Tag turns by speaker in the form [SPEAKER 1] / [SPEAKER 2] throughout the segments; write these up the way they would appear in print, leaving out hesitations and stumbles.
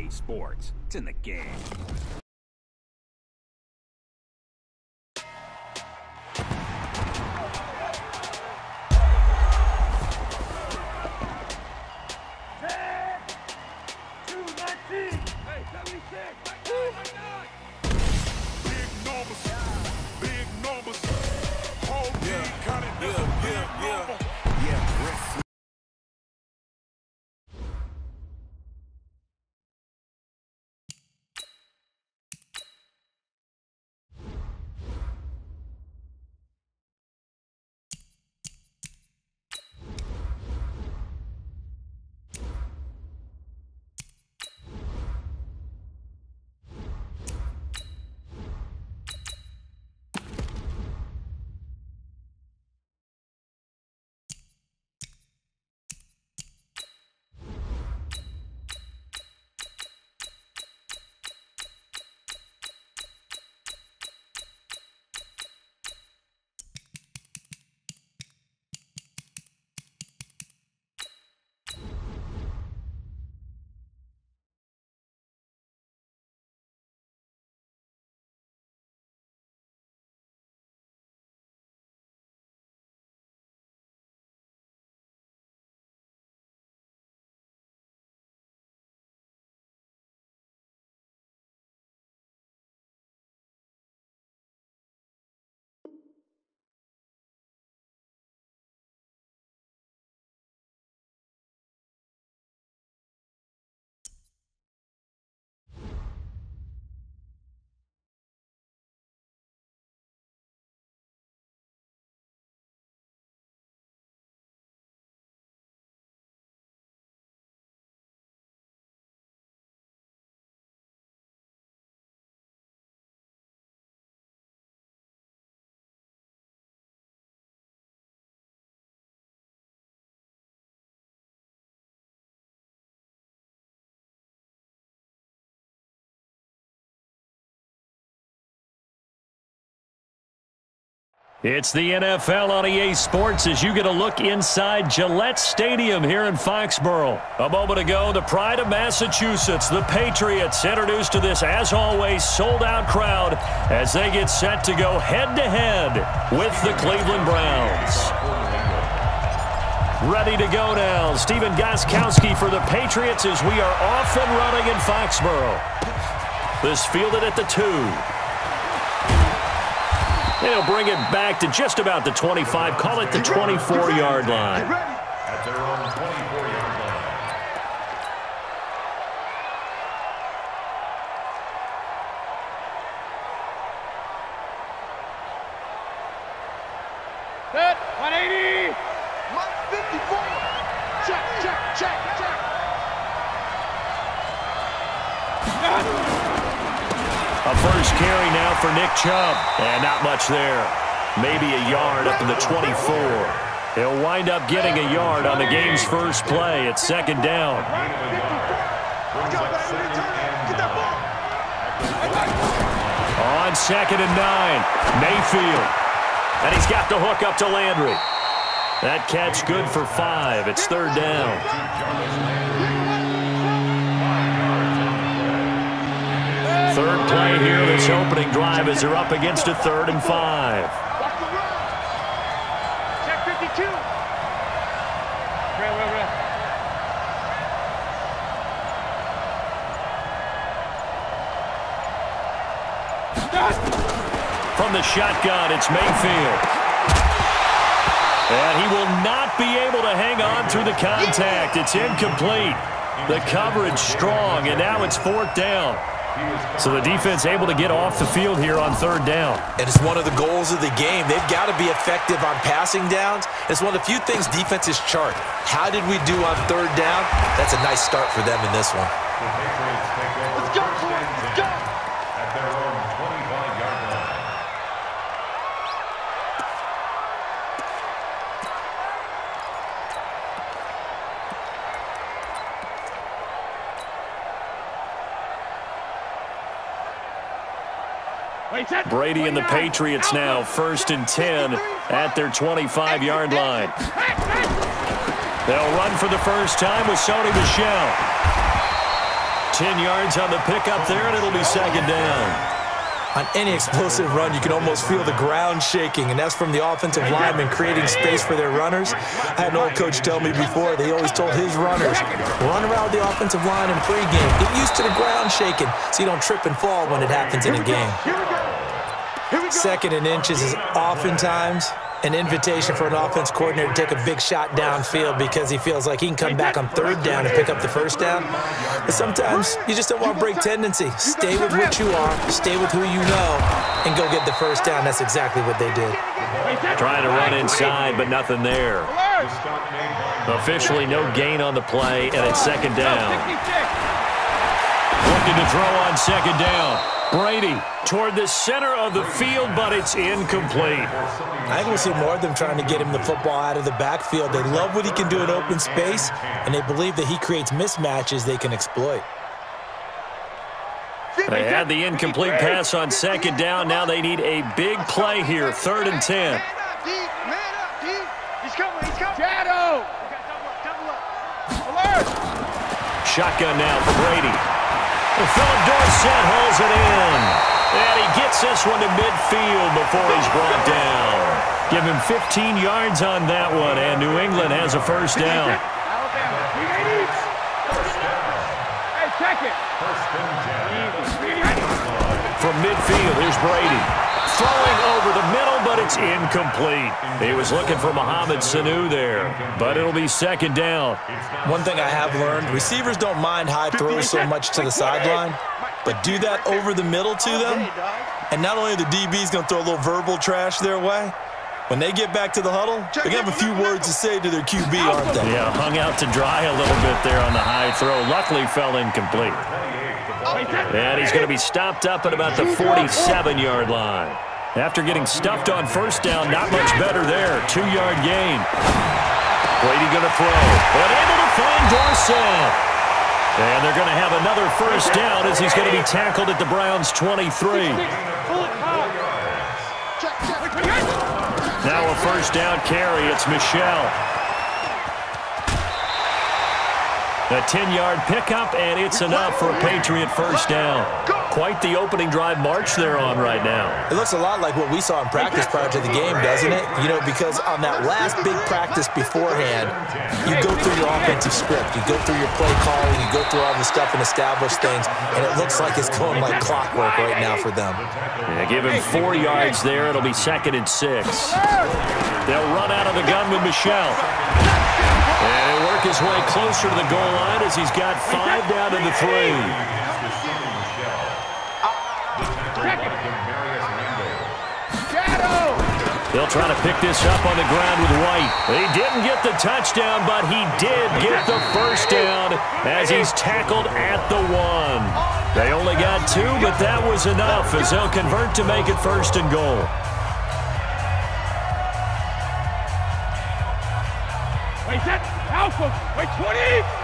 [SPEAKER 1] EA Sports. It's in the game.
[SPEAKER 2] It's the NFL on EA Sports as you get a look inside Gillette Stadium here in Foxborough. A moment ago, the pride of Massachusetts, the Patriots, introduced to this, as always, sold-out crowd as they get set to go head-to-head with the Cleveland Browns. Ready to go now, Stephen Gostkowski for the Patriots as we are off and running in Foxborough. This fielded at the 2. They'll bring it back to just about the 25, call it the 24-yard line.
[SPEAKER 3] At their own 24-yard line.
[SPEAKER 4] Set, 180. 154. Check.
[SPEAKER 2] A first carry now for Nick Chubb. And not much there. Maybe a yard up to the 24. He'll wind up getting a yard on the game's first play. It's second down. On 2nd and 9, Mayfield. And he's got the hook up to Landry. That catch good for 5. It's third down. Third play here, this opening drive as they're up against a 3rd and 5.
[SPEAKER 4] Check 52. Real.
[SPEAKER 2] From the shotgun, it's Mayfield. And he will not be able to hang on through the contact. It's incomplete. The coverage strong, and now it's 4th down. So the defense able to get off the field here on 3rd down.
[SPEAKER 5] And it's one of the goals of the game. They've got to be effective on passing downs. It's one of the few things defenses chart. How did we do on 3rd down? That's a nice start for them in this one.
[SPEAKER 4] Let's go.
[SPEAKER 3] At their own 25-yard line.
[SPEAKER 2] Brady and the Patriots now 1st and 10 at their 25-yard line. They'll run for the first time with Sony Michel. 10 yards on the pickup there, and it'll be second down.
[SPEAKER 5] On any explosive run, you can almost feel the ground shaking, and that's from the offensive linemen creating space for their runners. I had an old coach tell me before, they always told his runners, run around the offensive line in pregame. Get used to the ground shaking so you don't trip and fall when it happens in a game. Second and inches is oftentimes an invitation for an offense coordinator to take a big shot downfield because he feels like he can come back on third down and pick up the first down. But sometimes you just don't want to break tendency. Stay with what you are, stay with who you know, and go get the first down. That's exactly what they did.
[SPEAKER 2] Trying to run inside, but nothing there. Officially no gain on the play, and it's second down. Looking to throw on second down. Brady toward the center of the field, but it's incomplete.
[SPEAKER 5] I think we'll see more of them trying to get him the football out of the backfield. They love what he can do in open space, and they believe that he creates mismatches they can exploit.
[SPEAKER 2] They had the incomplete pass on second down. Now they need a big play here, 3rd and 10.
[SPEAKER 4] Man up, D. He's coming. Shadow. Double up. Alert.
[SPEAKER 2] Shotgun now for Brady. Philip Dorsett holds it in. And he gets this one to midfield before he's brought down. Give him 15 yards on that one, and New England has a first down.
[SPEAKER 4] Alabama. Hey, check it.
[SPEAKER 2] From midfield, here's Brady. Throwing over the middle, but it's incomplete. He was looking for Mohamed Sanu there, but it'll be second down.
[SPEAKER 5] One thing I have learned, receivers don't mind high throws so much to the sideline, but do that over the middle to them, and not only are the DBs going to throw a little verbal trash their way, when they get back to the huddle, they're going to have a few words to say to their QB, aren't they?
[SPEAKER 2] Yeah, hung out to dry a little bit there on the high throw. Luckily fell incomplete. And he's going to be stopped up at about the 47-yard line. After getting stuffed on first down, not much better there. 2-yard gain. Brady going to throw, but able to find Dorsett. And they're going to have another first down as he's going to be tackled at the Browns' 23. Now a first down carry. It's Michel. A 10-yard pickup, and it's enough for a Patriot first down. Quite the opening drive march they're on right now.
[SPEAKER 5] It looks a lot like what we saw in practice prior to the game, doesn't it? You know, because on that last big practice beforehand, you go through your offensive script. You go through your play calling. You go through all the stuff and establish things, and it looks like it's going like clockwork right now for them.
[SPEAKER 2] Yeah, give him 4 yards there. It'll be 2nd and 6. They'll run out of the gun with Michel. And he'll work his way closer to the goal line as he's got 5 down to the 3. They'll try to pick this up on the ground with White. He didn't get the touchdown, but he did get the first down as he's tackled at the 1. They only got 2, but that was enough as they'll convert to make it 1st and goal.
[SPEAKER 4] Wait, set. Alpha. Wait, 20.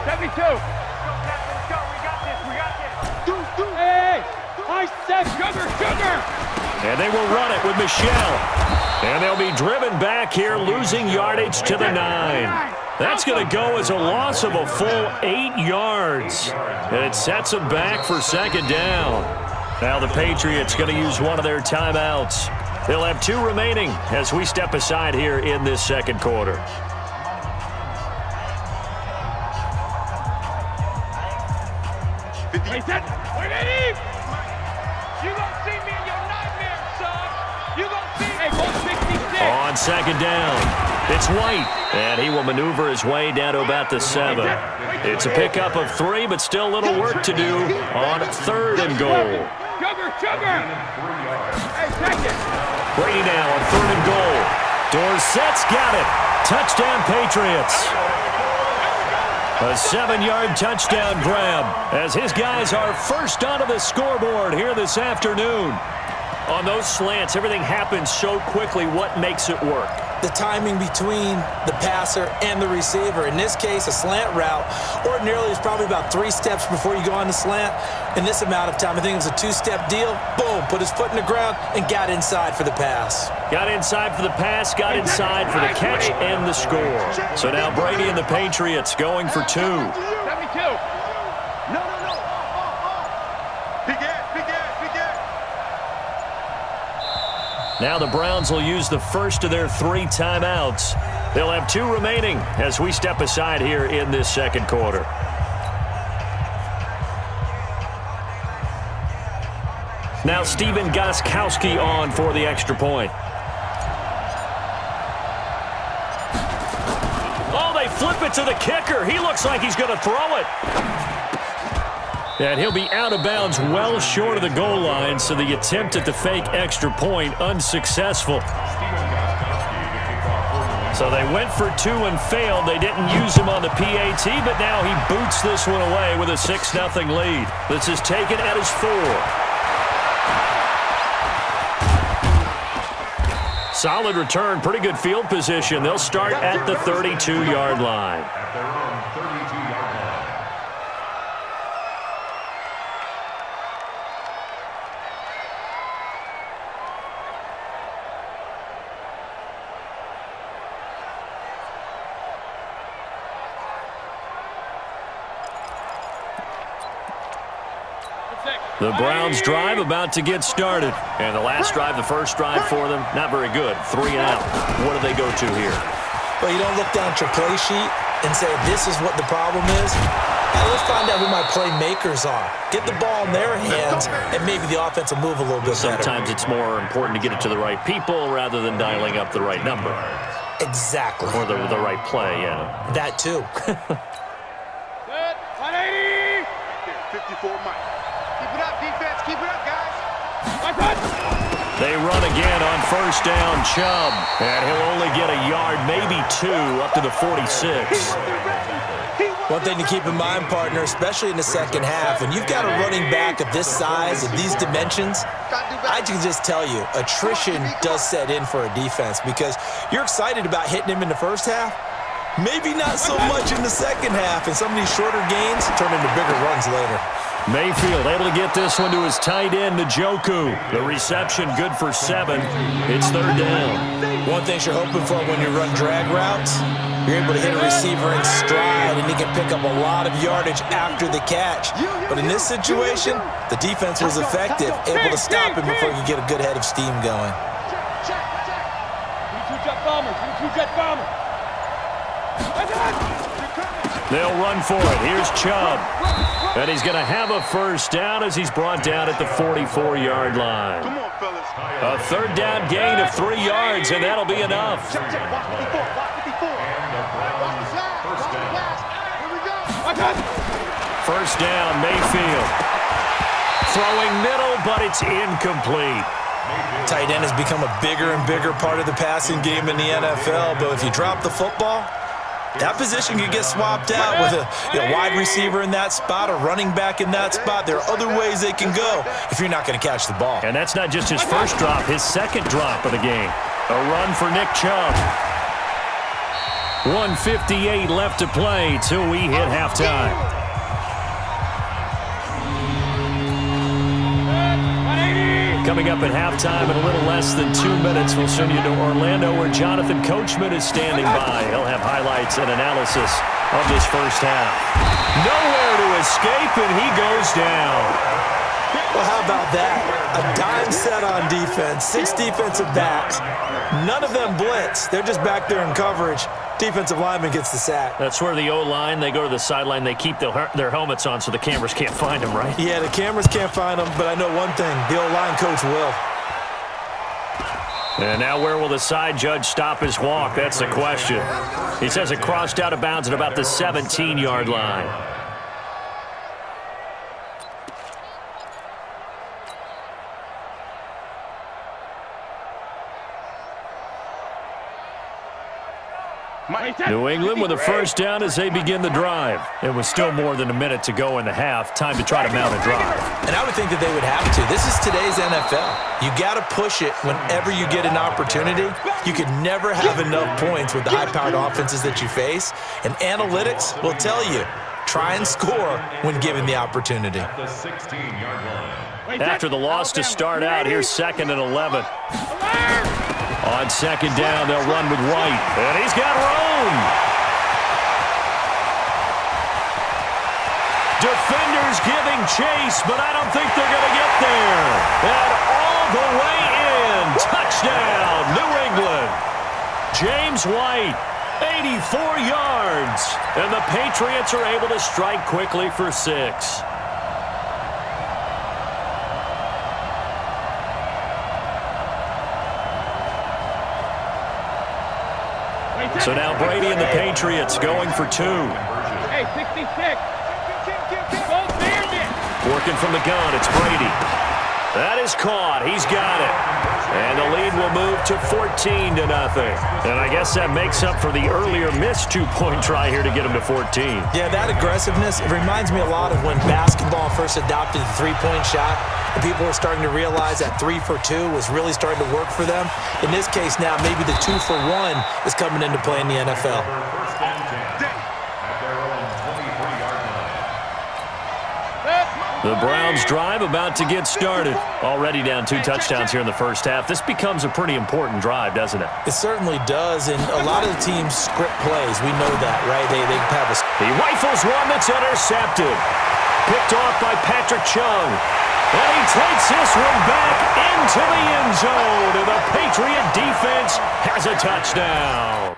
[SPEAKER 4] 72. Let's go. We got this. Hey. I said sugar.
[SPEAKER 2] And they will run it with Michel. And they'll be driven back here, losing yardage to the 9. That's going to go as a loss of a full 8 yards. And it sets them back for second down. Now the Patriots going to use one of their timeouts. They'll have 2 remaining as we step aside here in this second quarter.
[SPEAKER 4] Wait, set. Wait, Eddie. You gonna see me in your nightmare, son. You gonna see me. Hey, 166.
[SPEAKER 2] On second down, it's White. And he will maneuver his way down to about the 7. It's a pickup of 3, but still a little work to do on 3rd and goal.
[SPEAKER 4] Sugar. Hey, take it.
[SPEAKER 2] Brady now on 3rd and goal. Dorsett's got it. Touchdown, Patriots. A 7-yard touchdown grab as his guys are first onto the scoreboard here this afternoon. On those slants, everything happens so quickly. What makes it work?
[SPEAKER 5] The timing between the passer and the receiver. In this case, a slant route ordinarily is probably about 3 steps before you go on the slant. In this amount of time, I think it was a 2-step deal. Boom, put his foot in the ground and got inside for the pass.
[SPEAKER 2] Got inside for the pass, got inside for the catch and the score. So now Brady and the Patriots going for 2.
[SPEAKER 4] 72. No.
[SPEAKER 2] Now the Browns will use the first of their 3 timeouts. They'll have 2 remaining as we step aside here in this second quarter. Now Steven Gostkowski on for the extra point. Oh, they flip it to the kicker. He looks like he's going to throw it. And he'll be out of bounds well short of the goal line, so the attempt at the fake extra point unsuccessful. So they went for 2 and failed. They didn't use him on the PAT, but now he boots this one away with a 6-0 lead. This is taken at his 4. Solid return, pretty good field position. They'll start at the 32-yard line.
[SPEAKER 3] At their own 32-yard line.
[SPEAKER 2] The Browns drive about to get started. And the last drive, the first drive for them, not very good. 3 and out. What do they go to here?
[SPEAKER 5] Well, you don't look down at your play sheet and say, this is what the problem is. Now, let's find out who my playmakers are. Get the ball in their hands, and maybe the offense will move a little bit better.
[SPEAKER 2] Sometimes it's more important to get it to the right people rather than dialing up the right number.
[SPEAKER 5] Exactly.
[SPEAKER 2] Or the right play, yeah.
[SPEAKER 5] That, too.
[SPEAKER 4] Good. 180.
[SPEAKER 6] 54 Mike. Keep it up, defense. Keep it up, guys.
[SPEAKER 2] They run again on first down, Chubb. And he'll only get a yard, maybe 2, up to the 46.
[SPEAKER 5] One thing to keep in mind, partner, especially in the second half, when you've got a running back of this size and these dimensions, I can just tell you, attrition does set in for a defense because you're excited about hitting him in the first half. Maybe not so much in the second half, and some of these shorter gains turn into bigger runs later.
[SPEAKER 2] Mayfield able to get this one to his tight end, Njoku. The reception good for 7. It's 3rd down.
[SPEAKER 5] One thing you're hoping for when you run drag routes, you're able to hit a receiver in stride, and he can pick up a lot of yardage after the catch. But in this situation, the defense was effective, able to stop him before he could get a good head of steam going.
[SPEAKER 4] Two-jet bomber. Two-jet bomber.
[SPEAKER 2] They'll run for it. Here's Chubb. And he's going to have a first down as he's brought down at the 44-yard line.
[SPEAKER 6] Come on, fellas.
[SPEAKER 2] A 3rd down gain of 3 yards, and that'll be enough.
[SPEAKER 6] Check, check. Watch 54. Watch 54.
[SPEAKER 3] And the Browns first down.
[SPEAKER 6] Here we go.
[SPEAKER 2] First down, Mayfield. Throwing middle, but it's incomplete.
[SPEAKER 5] Tight end has become a bigger and bigger part of the passing game in the NFL, but if you drop the football, that position could get swapped out with a wide receiver in that spot, a running back in that spot. There are other ways they can go if you're not going to catch the ball.
[SPEAKER 2] And that's not just his first drop, his second drop of the game. A run for Nick Chubb. 1:58 left to play till we hit halftime. Coming up at halftime in a little less than 2 minutes, we'll send you to Orlando where Jonathan Coachman is standing by. He'll have highlights and analysis of this first half. Nowhere to escape, and he goes down.
[SPEAKER 5] Well, how about that? A dime set on defense, 6 defensive backs. None of them blitz. They're just back there in coverage. Defensive lineman gets the sack.
[SPEAKER 2] That's where the O-line, they go to the sideline, they keep their helmets on so the cameras can't find them, right?
[SPEAKER 5] Yeah, the cameras can't find them, but I know one thing, the O-line coach will.
[SPEAKER 2] And now where will the side judge stop his walk? That's the question. He says it crossed out of bounds at about the 17-yard line. New England with a first down as they begin the drive. It was still more than a minute to go in the half. Time to try to mount a drive.
[SPEAKER 5] And I would think that they would have to. This is today's NFL. You got to push it whenever you get an opportunity. You could never have enough points with the high-powered offenses that you face. And analytics will tell you, try and score when given the opportunity.
[SPEAKER 3] At the 16-yard line.
[SPEAKER 2] After the loss to start out, here's 2nd and 11. On 2nd down, they'll run with White. And he's got room. Defenders giving chase, but I don't think they're going to get there. And all the way in. Touchdown, New England. James White, 84 yards. And the Patriots are able to strike quickly for 6. So now Brady and the Patriots going for 2.
[SPEAKER 4] Hey, 66.
[SPEAKER 2] Working from the gun, it's Brady. That is caught. He's got it. And the lead will move to 14-0. And I guess that makes up for the earlier missed 2-point try here to get him to 14.
[SPEAKER 5] Yeah, that aggressiveness, it reminds me a lot of when basketball first adopted the three-point shot. And people were starting to realize that 3 for 2 was really starting to work for them. In this case now, maybe the 2 for 1 is coming into play in the NFL.
[SPEAKER 2] The Browns drive about to get started. Already down 2 touchdowns here in the first half. This becomes a pretty important drive, doesn't it?
[SPEAKER 5] It certainly does, and a lot of the teams script plays. We know that, right? They have a...
[SPEAKER 2] He rifles one that's intercepted. Picked off by Patrick Chung. And he takes this one back into the end zone. And the Patriot defense has a touchdown.